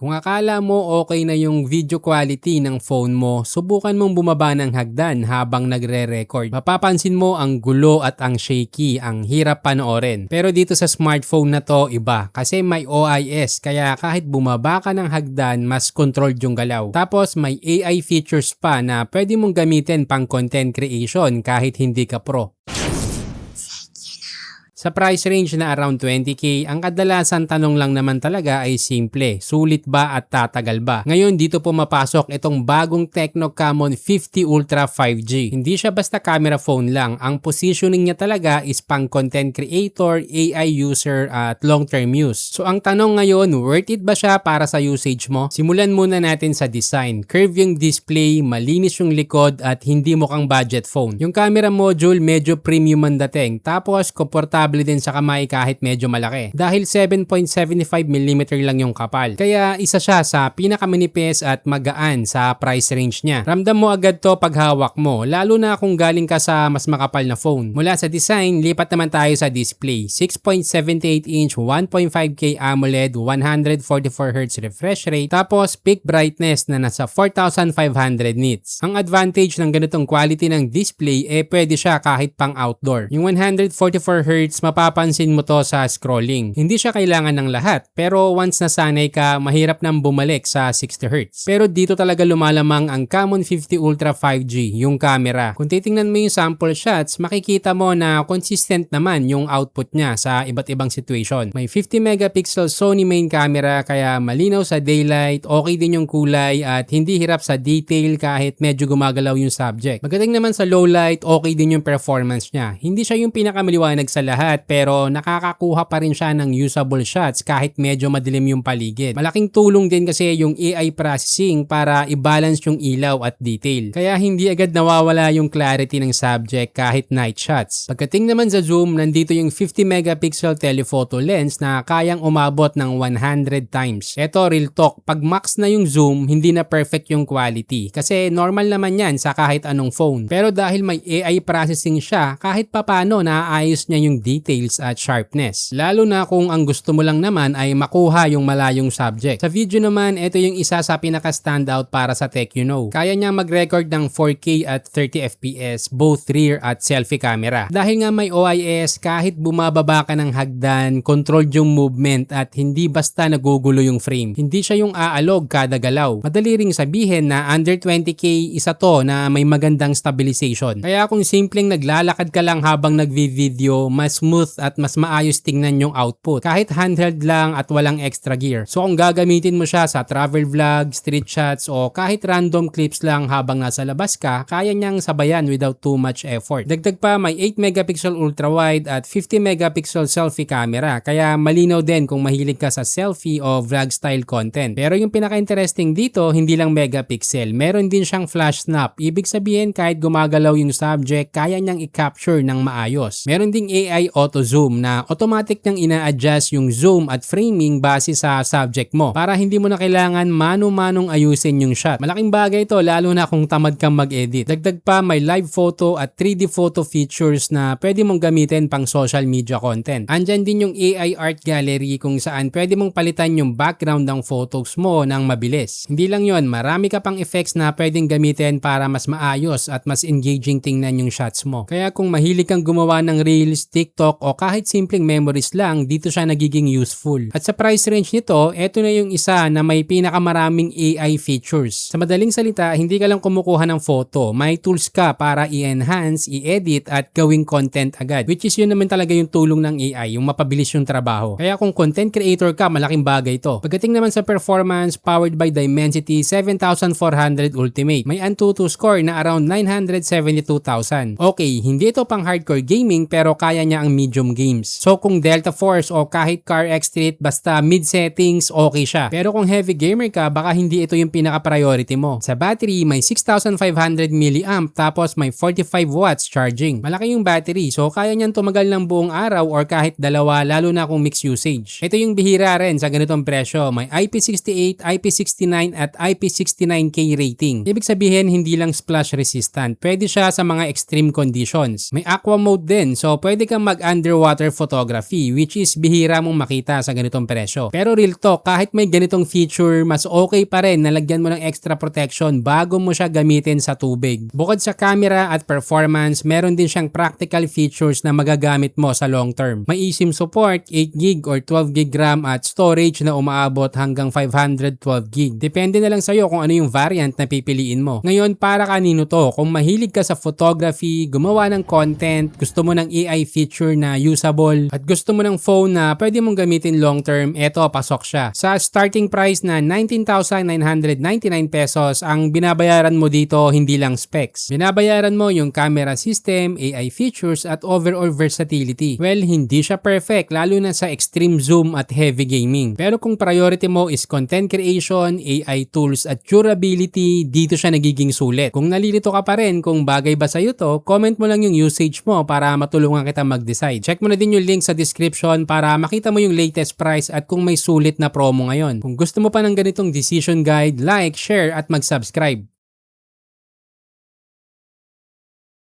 Kung akala mo okay na yung video quality ng phone mo, subukan mong bumaba ng hagdan habang nagre-record. Mapapansin mo ang gulo at ang shaky, ang hirap panoorin. Pero dito sa smartphone na to, iba. Kasi may OIS, kaya kahit bumaba ka ng hagdan, mas controlled yung galaw. Tapos may AI features pa na pwede mong gamitin pang content creation kahit hindi ka pro. Sa price range na around 20k, ang kadalasan tanong lang naman talaga ay simple, sulit ba at tatagal ba? Ngayon dito pumapasok itong bagong Tecno Camon 50 Ultra 5G. Hindi siya basta camera phone lang, ang positioning niya talaga is pang content creator, AI user at long-term use. So ang tanong ngayon, worth it ba siya para sa usage mo? Simulan muna natin sa design. Curve yung display, malinis yung likod at hindi mukhang budget phone. Yung camera module medyo premium ang dating, tapos komportable din sa kamay kahit medyo malaki. Dahil 7.75mm lang yung kapal. Kaya isa siya sa pinakamanipis at magaan sa price range niya. Ramdam mo agad to pag hawak mo, lalo na kung galing ka sa mas makapal na phone. Mula sa design, lipat naman tayo sa display. 6.78-inch 1.5K AMOLED, 144Hz refresh rate, tapos peak brightness na nasa 4,500 nits. Ang advantage ng ganitong quality ng display pwede siya kahit pang outdoor. Yung 144Hz mapapansin mo to sa scrolling. Hindi siya kailangan ng lahat, pero once nasanay ka, mahirap nang bumalik sa 60Hz. Pero dito talaga lumalamang ang Camon 50 Ultra 5G, yung camera. Kung titingnan mo yung sample shots, makikita mo na consistent naman yung output niya sa iba't ibang situation. May 50 megapixel Sony main camera, kaya malinaw sa daylight, okay din yung kulay at hindi hirap sa detail kahit medyo gumagalaw yung subject. Pagdating naman sa low light, okay din yung performance niya. Hindi siya yung pinakamaliwanag sa lahat, pero nakakakuha pa rin siya ng usable shots kahit medyo madilim yung paligid. Malaking tulong din kasi yung AI processing para i-balance yung ilaw at detail. Kaya hindi agad nawawala yung clarity ng subject kahit night shots. Pagdating naman sa zoom, nandito yung 50 megapixel telephoto lens na kayang umabot ng 100 times. Eto real talk, pag max na yung zoom, hindi na perfect yung quality. Kasi normal naman yan sa kahit anong phone. Pero dahil may AI processing siya, kahit papano naaayos niya yung details at sharpness. Lalo na kung ang gusto mo lang naman ay makuha yung malayong subject. Sa video naman, ito yung isa sa pinaka-standout para sa Tecno. Kaya niya mag-record ng 4K at 30fps, both rear at selfie camera. Dahil nga may OIS, kahit bumababa ka ng hagdan, controlled yung movement at hindi basta nagugulo yung frame. Hindi siya yung aalog kada galaw. Madali ring sabihin na under 20k, isa to na may magandang stabilization. Kaya kung simpleng naglalakad ka lang habang nagvi-video, mas smooth at mas maayos tingnan yung output. Kahit handheld lang at walang extra gear. So kung gagamitin mo siya sa travel vlog, street shots o kahit random clips lang habang nasa labas ka, kaya niyang sabayan without too much effort. Dagdag pa, may 8 megapixel ultra wide at 50 megapixel selfie camera. Kaya malinaw din kung mahilig ka sa selfie o vlog style content. Pero yung pinaka-interesting dito, hindi lang megapixel. Meron din siyang flash snap. Ibig sabihin kahit gumagalaw yung subject, kaya niyang i-capture ng maayos. Meron ding AI auto zoom na automatic niyang ina-adjust yung zoom at framing base sa subject mo para hindi mo na kailangan mano-manong ayusin yung shot. Malaking bagay ito lalo na kung tamad kang mag-edit. Dagdag pa, may live photo at 3D photo features na pwede mong gamitin pang social media content. Andyan din yung AI art gallery kung saan pwede mong palitan yung background ng photos mo ng mabilis. Hindi lang yon, marami ka pang effects na pwedeng gamitin para mas maayos at mas engaging tingnan yung shots mo. Kaya kung mahilig kang gumawa ng reels, TikTok o kahit simpleng memories lang, dito siya nagiging useful. At sa price range nito, eto na yung isa na may pinakamaraming AI features. Sa madaling salita, hindi ka lang kumukuha ng photo, may tools ka para i-enhance, i-edit at gawing content agad. Which is yun naman talaga yung tulong ng AI, yung mapabilis yung trabaho. Kaya kung content creator ka, malaking bagay ito. Pagdating naman sa performance, powered by Dimensity 7400 Ultimate. May Antutu score na around 972,000. Okay, hindi ito pang hardcore gaming pero kaya niya ang medium games. So kung Delta Force o kahit Car X Street, basta mid settings, okay siya. Pero kung heavy gamer ka, baka hindi ito yung pinaka-priority mo. Sa battery, may 6,500 mAh tapos may 45 watts charging. Malaki yung battery, so kaya niyan tumagal ng buong araw or kahit dalawa, lalo na kung mixed usage. Ito yung bihira rin sa ganitong presyo. May IP68, IP69 at IP69K rating. Ibig sabihin, hindi lang splash resistant. Pwede siya sa mga extreme conditions. May aqua mode din, so pwede kang mag mag-underwater photography, which is bihira mong makita sa ganitong presyo. Pero real talk, kahit may ganitong feature, mas okay pa rin na lagyan mo ng extra protection bago mo siya gamitin sa tubig. Bukod sa camera at performance, meron din siyang practical features na magagamit mo sa long term. May eSIM support, 8GB or 12GB RAM at storage na umaabot hanggang 512GB. Depende na lang sa'yo kung ano yung variant na pipiliin mo. Ngayon, para kanino to? Kung mahilig ka sa photography, gumawa ng content, gusto mo ng AI feature na usable, at gusto mo ng phone na pwede mong gamitin long term, eto pasok siya. Sa starting price na 19,999 pesos, ang binabayaran mo dito hindi lang specs. Binabayaran mo yung camera system, AI features at overall versatility. Well, hindi siya perfect lalo na sa extreme zoom at heavy gaming. Pero kung priority mo is content creation, AI tools at durability, dito siya nagiging sulit. Kung nalilito ka pa rin kung bagay ba sa'yo to, comment mo lang yung usage mo para matulungan kita mag-decide. Check mo na din yung link sa description para makita mo yung latest price at kung may sulit na promo ngayon. Kung gusto mo pa ng ganitong decision guide, like, share at mag-subscribe.